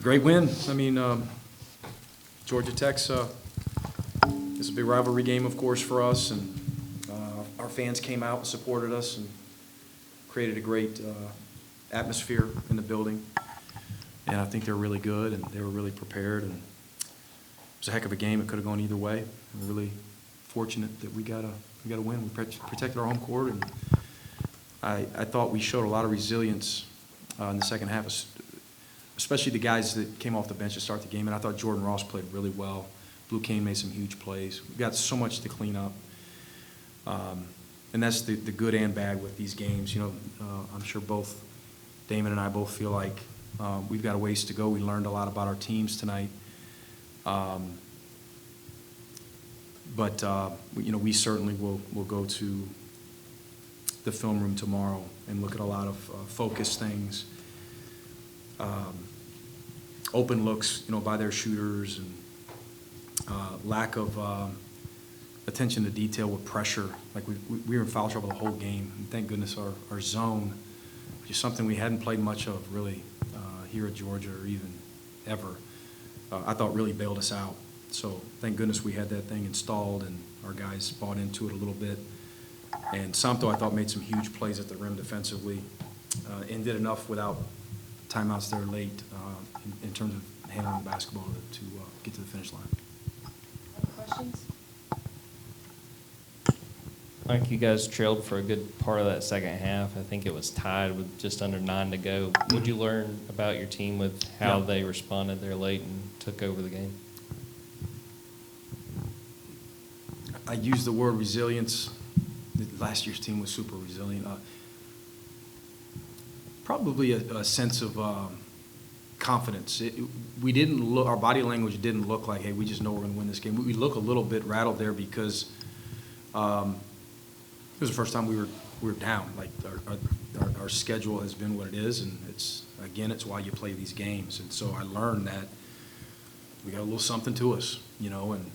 Great win. I mean, Georgia Tech's it's a big rivalry game, of course, for us, and our fans came out and supported us and created a great atmosphere in the building. And I think they're really good, and they were really prepared, and it was a heck of a game. It could have gone either way. We're really fortunate that we got a win. We protected our home court, and I thought we showed a lot of resilience in the second half, especially the guys that came off the bench to start the game. And I thought Jordan Ross played really well. Blue Kane made some huge plays. We've got so much to clean up. And that's the good and bad with these games. You know, I'm sure both Damon and I both feel like we've got a ways to go. We learned a lot about our teams tonight. But you know, we certainly will go to the film room tomorrow and look at a lot of focus things, open looks, you know, by their shooters, and lack of attention to detail with pressure. Like we were in foul trouble the whole game, and thank goodness our zone, which is something we hadn't played much of really here at Georgia or even ever, I thought really bailed us out. So thank goodness we had that thing installed, and our guys bought into it a little bit. And Samto, I thought, made some huge plays at the rim defensively, and did enough without timeouts there late in terms of handling the basketball to get to the finish line. Any questions? I think you guys trailed for a good part of that second half. I think it was tied with just under 9 to go. What did you learn about your team with how they responded there late and took over the game? I use the word resilience. Last year's team was super resilient. Probably a sense of confidence. We didn't look. Our body language didn't look like, hey, we just know we're going to win this game. We look a little bit rattled there because it was the first time we were down. Like our schedule has been what it is, and it's why you play these games. And so I learned that we got a little something to us, you know. And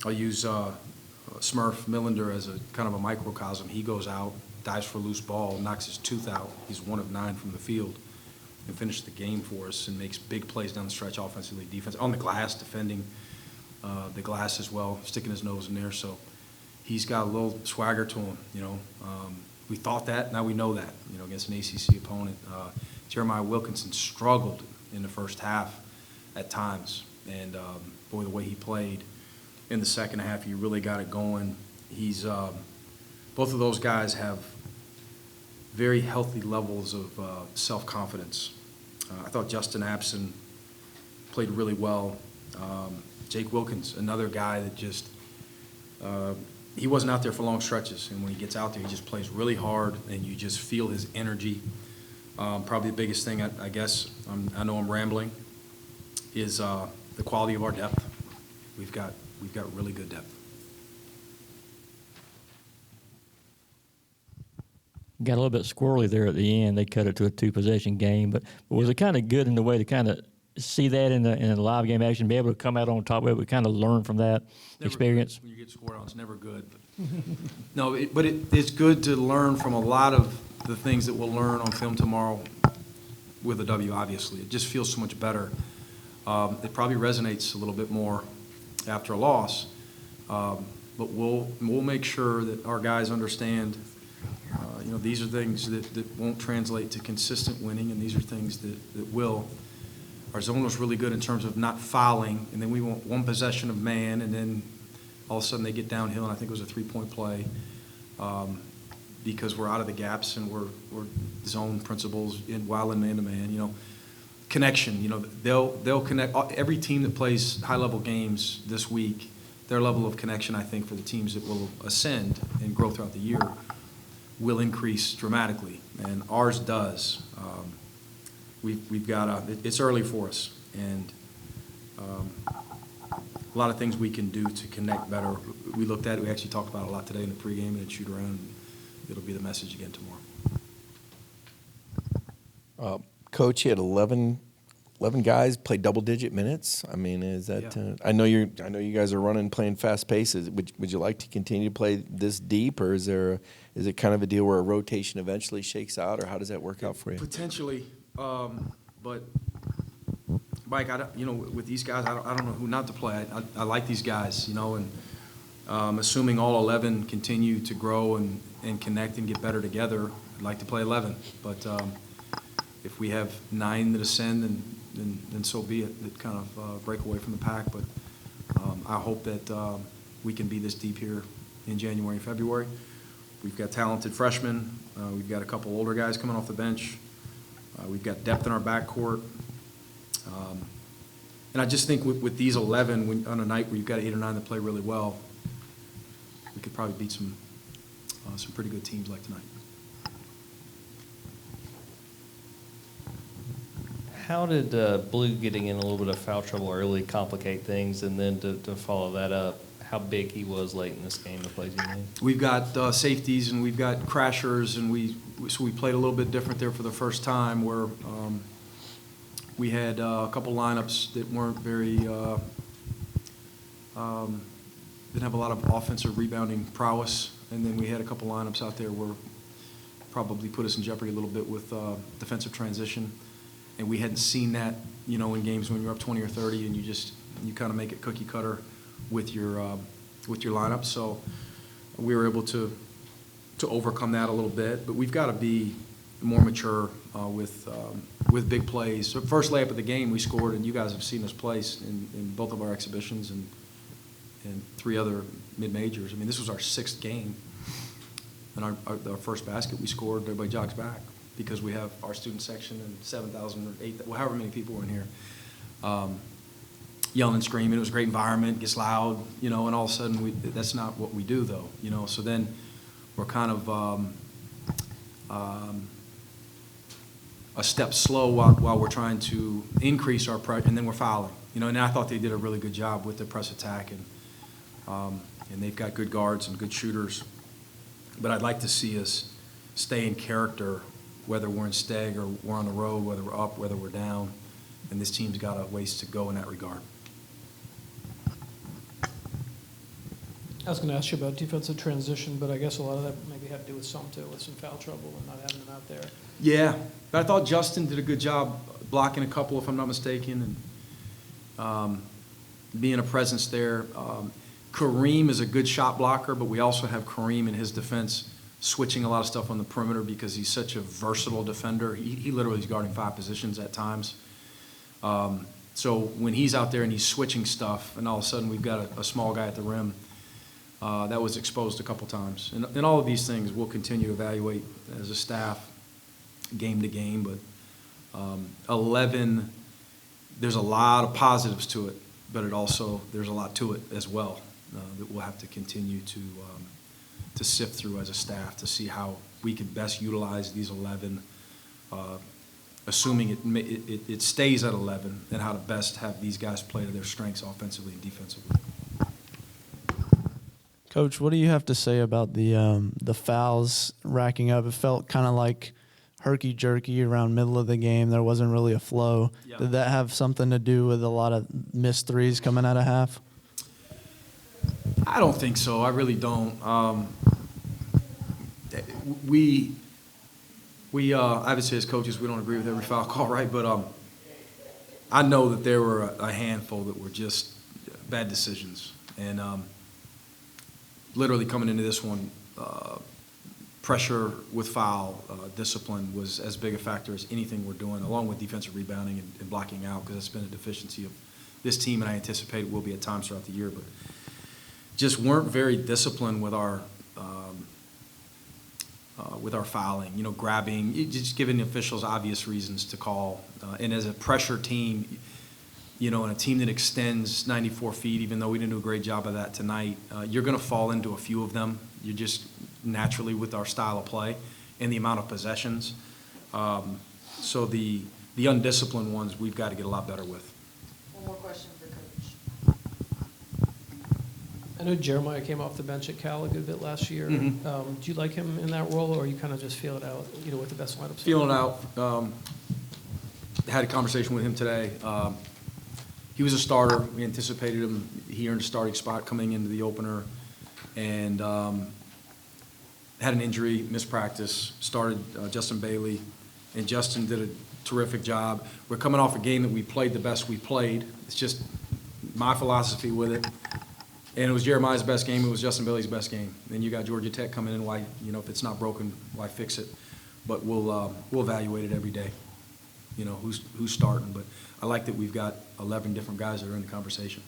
I'll use Smurf Millender as a kind of a microcosm. He goes out, dives for a loose ball, knocks his tooth out. He's 1 of 9 from the field, and finishes the game for us and makes big plays down the stretch offensively, defense, on the glass, defending the glass as well, sticking his nose in there. So he's got a little swagger to him, you know. We thought that, now we know that, you know, against an ACC opponent. Jeremiah Wilkinson struggled in the first half at times, and boy, the way he played in the second half, he really got it going. He's both of those guys have very healthy levels of self-confidence. I thought Justin Abson played really well. Jake Wilkins, another guy that just he wasn't out there for long stretches, and when he gets out there, he just plays really hard, and you just feel his energy. Probably the biggest thing, I guess, I know I'm rambling, is the quality of our depth. We've got really good depth. Got a little bit squirrely there at the end. They cut it to a 2-possession game, but was it kind of good in the way to kind of see that in a live game action, be able to come out on top of it, we kind of learn from that experience? When you get scored on, it's never good. No, but it's good to learn from a lot of the things that we'll learn on film tomorrow with a W, obviously. It just feels so much better. It probably resonates a little bit more after a loss, but we'll make sure that our guys understand, you know, these are things that won't translate to consistent winning, and these are things that will. Our zone was really good in terms of not fouling, and then we want 1 possession of man, and then all of a sudden they get downhill, and I think it was a 3-point play because we're out of the gaps and we're zone principles while in man-to-man, you know. Connection, you know, they'll connect. Every team that plays high-level games this week, their level of connection, I think, for the teams that will ascend and grow throughout the year will increase dramatically, and ours does. We've got it's early for us, and a lot of things we can do to connect better. We actually talked about it a lot today in the pregame and shoot around, and it'll be the message again tomorrow. Coach, you had 11 guys play double-digit minutes. I mean, is that? Yeah. I know you guys are playing fast paces. Would you like to continue to play this deep, or is it kind of a deal where a rotation eventually shakes out, or how does that work out for you? Potentially, but Mike, with these guys, I don't know who not to play. I like these guys, and assuming all 11 continue to grow and connect and get better together, I'd like to play 11. But if we have 9 that ascend, then so be it. That kind of break away from the pack. But I hope that we can be this deep here in January and February. We've got talented freshmen. We've got a couple older guys coming off the bench. We've got depth in our backcourt. And I just think with these 11, on a night where you've got 8 or 9 that play really well, we could probably beat some pretty good teams like tonight. How did Blue getting in a little bit of foul trouble early complicate things, and then to follow that up, how big he was late in this game to play team? We've got safeties and we've got crashers, and so we played a little bit different there for the first time, where we had a couple lineups that weren't very didn't have a lot of offensive rebounding prowess, and then we had a couple lineups out there where probably put us in jeopardy a little bit with defensive transition, and we hadn't seen that, in games when you're up 20 or 30, and you kind of make it cookie cutter with your lineup. So we were able to overcome that a little bit, but we've got to be more mature with big plays. So first layup of the game we scored, and you guys have seen us play in both of our exhibitions and 3 other mid-majors. I mean, this was our 6th game, and our first basket we scored, everybody jogs back because we have our student section and 7,000 or 8,000, however many people were in here, yelling and screaming. It was a great environment, gets loud, and all of a sudden that's not what we do, though, So then we're kind of a step slow while we're trying to increase our pressure, and then we're fouling. And I thought they did a really good job with the press attack, and they've got good guards and good shooters. But I'd like to see us stay in character, whether we're in Steg or we're on the road, whether we're up, whether we're down, and this team's got a ways to go in that regard. I was going to ask you about defensive transition, but I guess a lot of that maybe had to do with some foul trouble and not having them out there. Yeah, but I thought Justin did a good job blocking a couple, if I'm not mistaken, and being a presence there. Kareem is a good shot blocker, but we also have Kareem in his defense switching a lot of stuff on the perimeter because he's such a versatile defender. He literally is guarding 5 positions at times. So when he's out there and he's switching stuff, and all of a sudden we've got a small guy at the rim, that was exposed a couple times. And all of these things we'll continue to evaluate as a staff, game to game. But 11, there's a lot of positives to it, but there's a lot to it as well that we'll have to continue to sift through as a staff to see how we can best utilize these 11, assuming it stays at 11, and how to best have these guys play to their strengths offensively and defensively. Coach, what do you have to say about the fouls racking up? It felt kind of like herky-jerky around middle of the game. There wasn't really a flow. Yeah. Did that have something to do with a lot of missed threes coming out of half? I don't think so. I really don't. We obviously as coaches we don't agree with every foul call, right? But I know that there were a handful that were just bad decisions, and literally coming into this one, pressure with foul, discipline was as big a factor as anything we're doing, along with defensive rebounding and blocking out, because it's been a deficiency of this team, and I anticipate it will be at times throughout the year. But just weren't very disciplined with our fouling, grabbing, just giving the officials obvious reasons to call. And as a pressure team, and a team that extends 94 feet, even though we didn't do a great job of that tonight, you're going to fall into a few of them. You're just naturally with our style of play and the amount of possessions. So the undisciplined ones we've got to get a lot better with. One more question for Coach. I know Jeremiah came off the bench at Cal a good bit last year. Mhm. Do you like him in that role, or you kind of just feel it out, with the best lineups? Feeling it out. Had a conversation with him today. He was a starter. We anticipated him. He earned a starting spot coming into the opener, and had an injury, missed practice. Started Justin Bailey, and Justin did terrific job. We're coming off a game that we played the best we played. It's just my philosophy with it. And it was Jeremiah's best game. It was Justin Bailey's best game. Then you got Georgia Tech coming in. Why, if it's not broken, why fix it? But we'll evaluate it every day. Who's starting. But I like that we've got 11 different guys that are in the conversation.